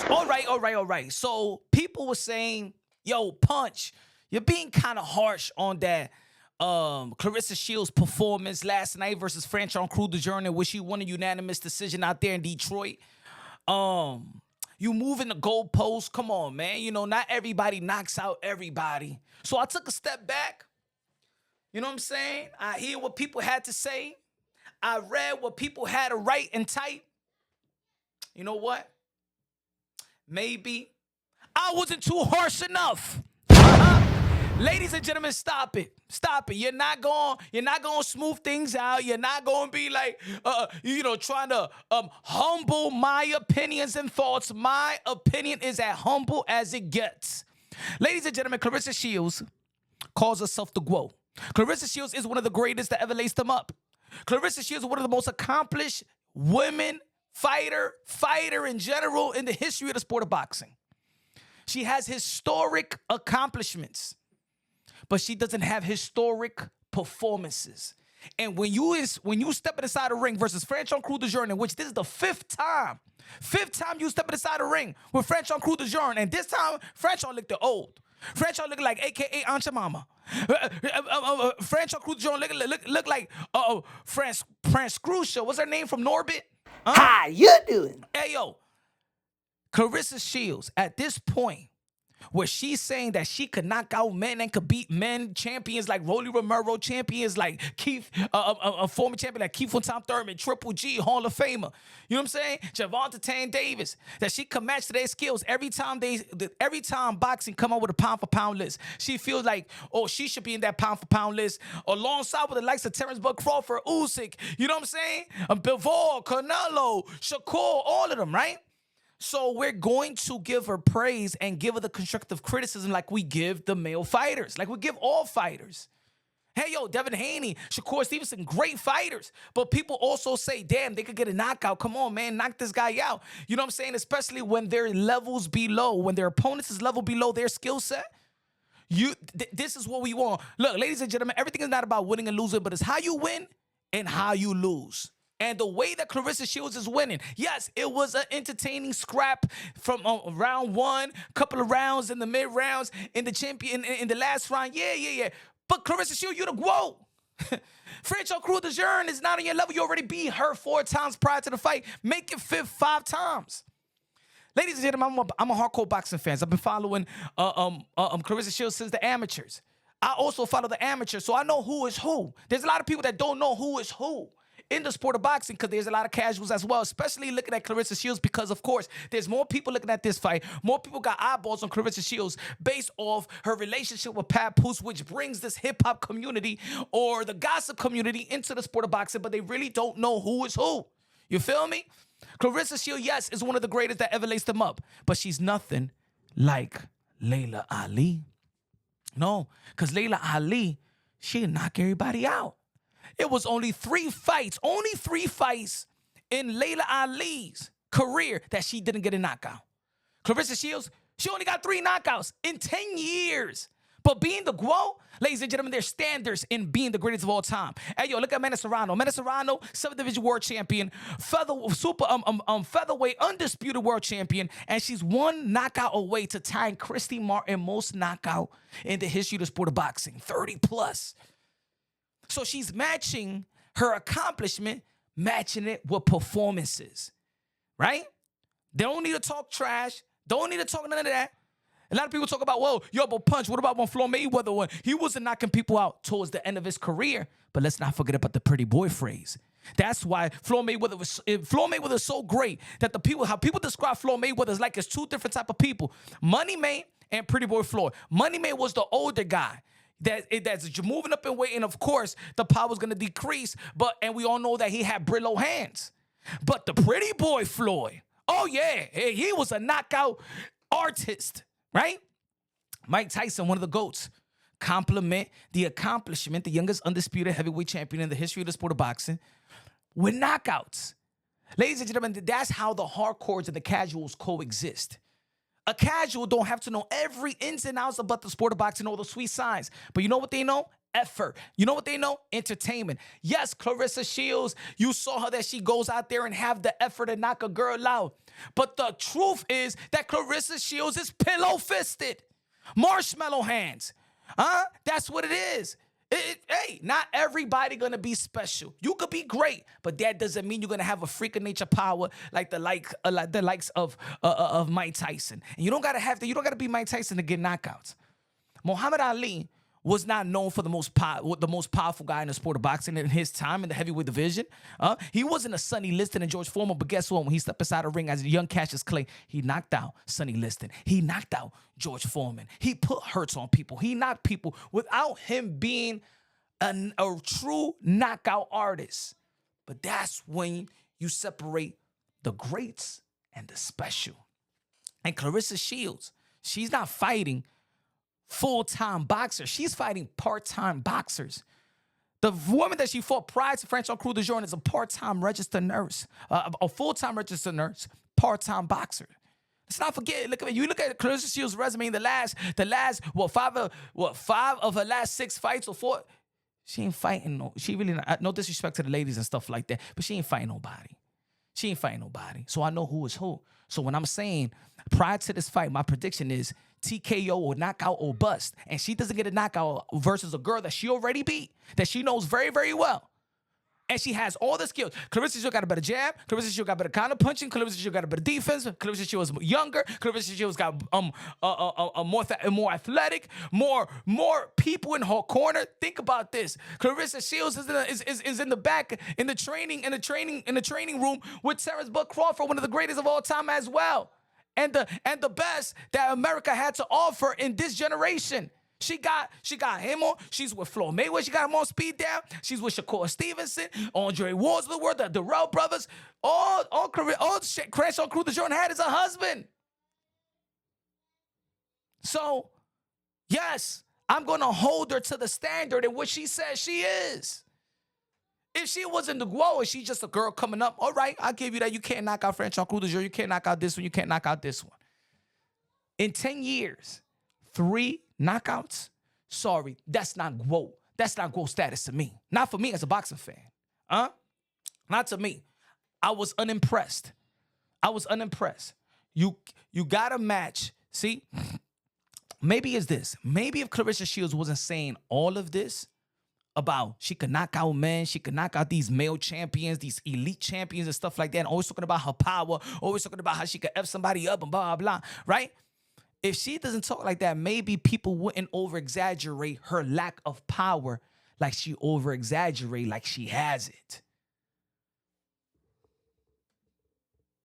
All right. So people were saying, yo, Punch, you're being kind of harsh on that Claressa Shields performance last night versus Franchón Crews-Dezurn, in which she won a unanimous decision out there in Detroit. You moving the goalposts. Come on, man. You know, not everybody knocks out everybody. So I took a step back. You know what I'm saying? I hear what people had to say. I read what people had to write and type. You know what? Maybe I wasn't too harsh enough. Ladies and gentlemen, stop it. Stop it. You're not going to smooth things out. You're not going to be like, trying to humble my opinions and thoughts. My opinion is as humble as it gets. Ladies and gentlemen, Claressa Shields calls herself the GWOAT. Claressa Shields is one of the greatest that ever laced them up. Claressa Shields is one of the most accomplished women fighter in general in the history of the sport of boxing. She has historic accomplishments, but she doesn't have historic performances. And when you step inside the ring versus Franchón Crews-Dezurn, in which this is the fifth time you step inside the ring with Franchón Crews-Dezurn, and this time Franchón looked old. Franchón looking like AKA Aunt Mama. Franchón Crews-Dezurn look like France Crucial. What's her name from Norbit? How you doing? Hey, yo. Claressa Shields, at this point, where she's saying that she could knock out men and could beat men, champions like Rolly Romero, champions like Keith, a former champion like Keith Tom Thurman, Triple G, Hall of Famer. You know what I'm saying? Javante Tan Davis, that she can match their skills every time boxing come out with a pound-for-pound list. She feels like, oh, she should be in that pound-for-pound list alongside with the likes of Terrence Bud Crawford, Usyk, you know what I'm saying? Bivol, Canelo, Shakur, all of them, right? So we're going to give her praise and give her the constructive criticism like we give the male fighters, like we give all fighters. Hey, yo, Devin Haney, Shakur Stevenson, great fighters. But people also say, damn, they could get a knockout. Come on, man, knock this guy out. You know what I'm saying? Especially when their levels below, when their opponents is level below their skill set. This is what we want. Look, ladies and gentlemen, everything is not about winning and losing, but it's how you win and how you lose. And the way that Claressa Shields is winning, yes, it was an entertaining scrap from round one, couple of rounds in the mid rounds, in the last round. Yeah. But Claressa Shields, you're the GWOAT. Franchón Crews-Dezurn is not on your level. You already beat her 4 times prior to the fight. Make it 5 times. Ladies and gentlemen, I'm a hardcore boxing fan. I've been following Claressa Shields since the amateurs. I also follow the amateurs, so I know who is who. There's a lot of people that don't know who is who in the sport of boxing, because there's a lot of casuals as well, especially looking at Claressa Shields, because, of course, there's more people looking at this fight. More people got eyeballs on Claressa Shields based off her relationship with Papoose, which brings this hip-hop community or the gossip community into the sport of boxing, but they really don't know who is who. You feel me? Claressa Shields, yes, is one of the greatest that ever laced them up, but she's nothing like Layla Ali. No, because Layla Ali, she'd knock everybody out. It was only 3 fights in Layla Ali's career that she didn't get a knockout. Claressa Shields, she only got 3 knockouts in 10 years. But being the GWOAT, ladies and gentlemen, there's standards in being the greatest of all time. Hey, yo, look at Mana Serrano. Mana Serrano, 7th Division World Champion, featherweight, undisputed world champion, and she's 1 knockout away to tying Christy Martin most knockout in the history of the sport of boxing, 30 plus. So she's matching her accomplishment, matching it with performances, right? They don't need to talk trash. Don't need to talk none of that. A lot of people talk about, whoa, yo, but Punch, what about when Floyd Mayweather won? He wasn't knocking people out towards the end of his career. But let's not forget about the pretty boy phrase. That's why Floyd Mayweather is so great that how people describe Floyd Mayweather is like it's 2 different type of people. Money Man and Pretty Boy Floyd. Money Man was the older guy. That's moving up in weight, and of course, the power was going to decrease, and we all know that he had Brillo hands. But the pretty boy Floyd, oh yeah, he was a knockout artist, right? Mike Tyson, one of the GOATs, compliment the accomplishment, the youngest undisputed heavyweight champion in the history of the sport of boxing, with knockouts. Ladies and gentlemen, that's how the hardcores and the casuals coexist. A casual don't have to know every ins and outs about the sport of boxing or the sweet signs. But you know what they know? effort. You know what they know? Entertainment. Yes, Claressa Shields, you saw her that she goes out there and have the effort to knock a girl out. But the truth is that Claressa Shields is pillow-fisted. Marshmallow hands. That's what it is. Hey, not everybody gonna be special. You could be great, but that doesn't mean you're gonna have a freak of nature power like the likes of Mike Tyson. And you don't gotta be Mike Tyson to get knockouts. Muhammad Ali was not known for the most powerful guy in the sport of boxing in his time in the heavyweight division. He wasn't a Sonny Liston and George Foreman, but guess what? When he stepped inside the ring as a young Cassius Clay, he knocked out Sonny Liston. He knocked out George Foreman. He put hurts on people. He knocked people without him being a true knockout artist. But that's when you separate the greats and the special. And Claressa Shields, she's not fighting full-time boxers. She's fighting part-time boxers. The woman that she fought prior to Franchón Crews-Dezurn is a part-time registered nurse, a full-time registered nurse, part-time boxer. Let's not forget. You look at Claressa Shields' resume in the last five of her last 6 fights or 4. She ain't fighting no disrespect to the ladies and stuff like that, but she ain't fighting nobody. She ain't fighting nobody. So I know who is who. So when I'm saying prior to this fight, my prediction is TKO or knockout or bust. And she doesn't get a knockout versus a girl that she already beat, that she knows very, very well. And she has all the skills. Claressa Shields got a better jab. Claressa Shields got better counter punching. Claressa Shields got a better defense. Claressa Shields was younger. Claressa Shields got more athletic, more people in her corner. Think about this. Claressa Shields is in the back in the training room with Terrence Bud Crawford, one of the greatest of all time as well. And the best that America had to offer in this generation. She got him on. She's with Floyd Mayweather. She got him on speed down. She's with Shakur Stevenson, Andre Ward's of the world, the Durrell brothers. All Franchón Crews-Dezurn had is a husband. So, yes, I'm going to hold her to the standard in which she says she is. If she wasn't the GWOAT, she's just a girl coming up, all right, I'll give you that. You can't knock out Franchón Crews-Dezurn. You can't knock out this one. You can't knock out this one. In 10 years, 3 knockouts? Sorry, that's not GWOAT. That's not GWOAT status to me. Not for me as a boxing fan. Not to me. I was unimpressed. You got to match. See, maybe it's this. Maybe if Claressa Shields wasn't saying all of this about she could knock out men, she could knock out these male champions, these elite champions and stuff like that, and always talking about her power, always talking about how she could F somebody up and blah, blah, blah, right? If she doesn't talk like that, maybe people wouldn't over-exaggerate her lack of power like she over-exaggerate like she has it.